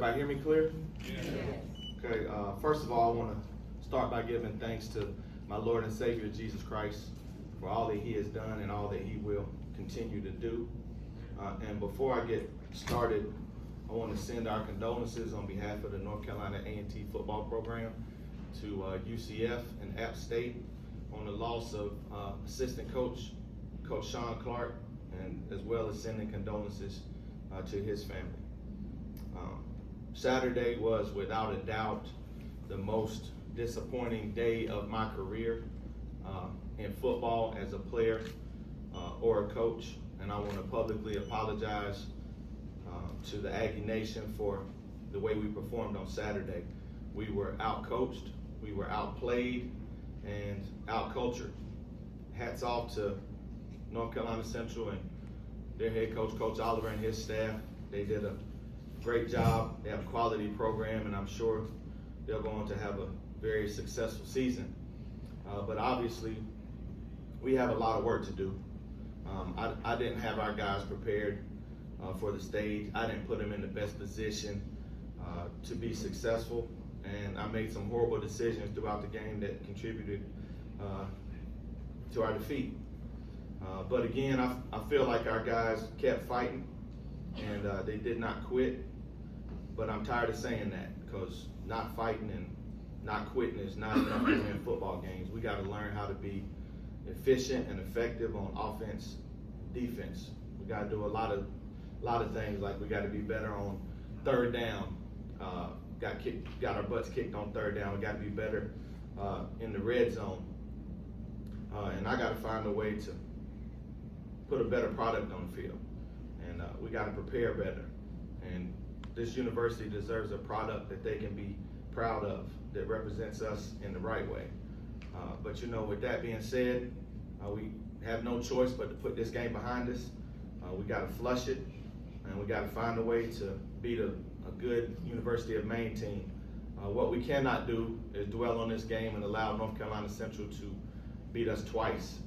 everybody hear me clear? Yes. Okay, first of all, I want to start by giving thanks to my Lord and Savior, Jesus Christ, for all that he has done and all that he will continue to do. And before I get started, I want to send our condolences on behalf of the North Carolina A&T football program to UCF and App State on the loss of assistant coach Shawn Clark, and as well as sending condolences to his family. Saturday was without a doubt the most disappointing day of my career in football as a player or a coach, and I want to publicly apologize to the Aggie Nation for the way we performed on Saturday. We were out-coached, we were outplayed, and out-cultured. Hats off to North Carolina Central and their head coach, Coach Oliver, and his staff. They did a great job. They have a quality program, and I'm sure they'll go on to have a very successful season. But obviously, we have a lot of work to do. I didn't have our guys prepared for the stage. I didn't put them in the best position to be successful, and I made some horrible decisions throughout the game that contributed to our defeat. But again, I feel like our guys kept fighting, and they did not quit. But I'm tired of saying that, because not fighting and not quitting is not enough to win football games. We got to learn how to be efficient and effective on offense, defense. We got to do a lot of things, like we got to be better on third down. Got our butts kicked on third down. We got to be better in the red zone. And I got to find a way to put a better product on the field. And we got to prepare better. And this university deserves a product that they can be proud of, that represents us in the right way. But you know, with that being said, we have no choice but to put this game behind us. We got to flush it, and we got to find a way to beat a good University of Maine team. What we cannot do is dwell on this game and allow North Carolina Central to beat us twice.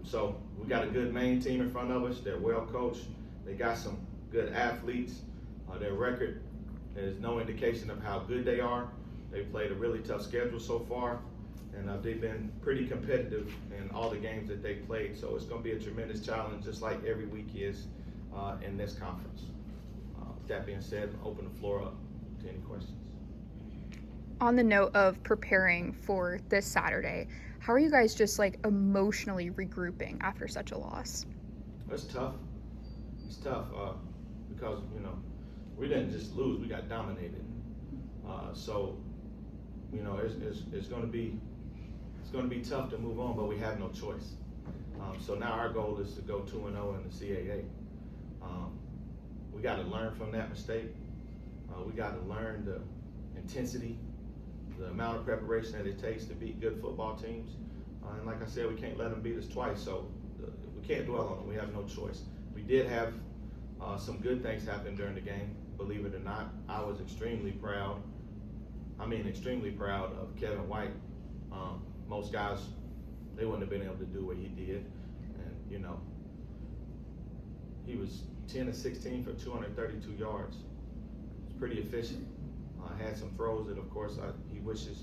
So we got a good Maine team in front of us. They're well coached. They got some good athletes. Their record is no indication of how good they are. They've played a really tough schedule so far, and they've been pretty competitive in all the games that they've played. So it's going to be a tremendous challenge, just like every week is in this conference. With that being said, I'll open the floor up to any questions. On the note of preparing for this Saturday, how are you guys just like emotionally regrouping after such a loss? It's tough. It's tough because, you know, we didn't just lose, we got dominated. So, you know, it's going to be tough to move on, but we have no choice. So now our goal is to go 2-0 in the CAA. We got to learn from that mistake. We got to learn the intensity, the amount of preparation that it takes to beat good football teams. And like I said, we can't let them beat us twice, so we can't dwell on it. We have no choice. We did have some good things happen during the game, believe it or not. I was extremely proud of Kevin White. Most guys, they wouldn't have been able to do what he did. And, you know, he was 10 of 16 for 232 yards. It's pretty efficient. Had some throws that, of course, he wishes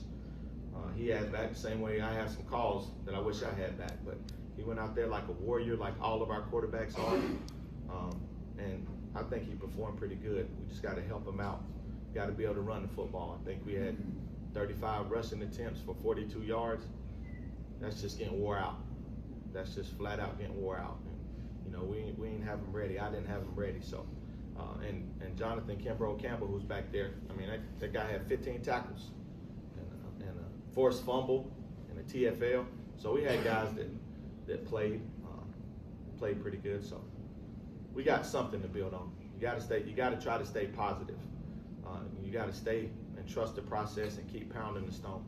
he had back, the same way I have some calls that I wish I had back. But he went out there like a warrior, like all of our quarterbacks are. And I think he performed pretty good. We just got to help him out. Got to be able to run the football. I think we had 35 rushing attempts for 42 yards. That's just getting wore out. That's just flat out getting wore out. And, you know, we ain't have him ready. I didn't have him ready. So, and Jonathan Campbell, who's back there, I mean, that guy had 15 tackles and a forced fumble and a TFL. So we had guys that played pretty good. So we got something to build on. You got to try to stay positive. You got to stay and trust the process and keep pounding the stone.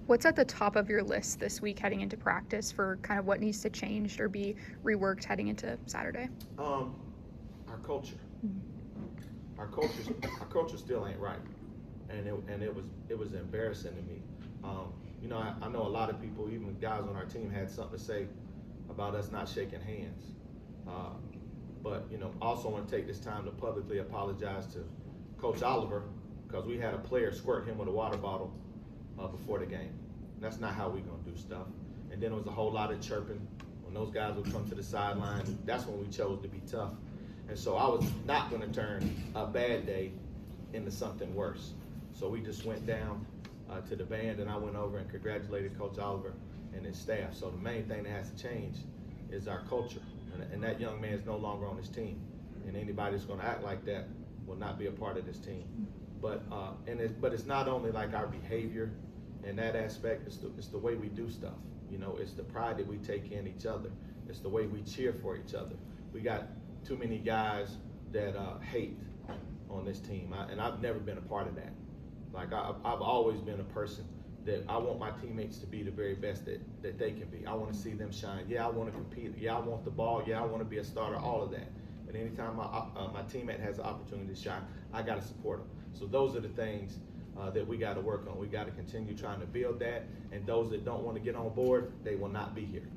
What's at the top of your list this week heading into practice for kind of what needs to change or be reworked heading into Saturday? Our culture. Our culture still ain't right, and it was embarrassing to me. You know, I know a lot of people, even guys on our team, had something to say about us not shaking hands. But, you know, also want to take this time to publicly apologize to Coach Oliver, because we had a player squirt him with a water bottle before the game. That's not how we're going to do stuff. And then there was a whole lot of chirping. When those guys would come to the sideline, that's when we chose to be tough. And so I was not going to turn a bad day into something worse. So we just went down to the band, and I went over and congratulated Coach Oliver and his staff. So the main thing that has to change is our culture. And that young man is no longer on this team. And anybody that's going to act like that will not be a part of this team. But it's not only like our behavior and that aspect, it's the way we do stuff. You know, it's the pride that we take in each other. It's the way we cheer for each other. We got too many guys that hate on this team, and I've never been a part of that. Like I've always been a person that I want my teammates to be the very best that they can be. I want to see them shine. Yeah, I want to compete. Yeah, I want the ball. Yeah, I want to be a starter, all of that. But anytime my teammate has an opportunity to shine, I got to support them. So those are the things that we got to work on. We got to continue trying to build that, and those that don't want to get on board, they will not be here.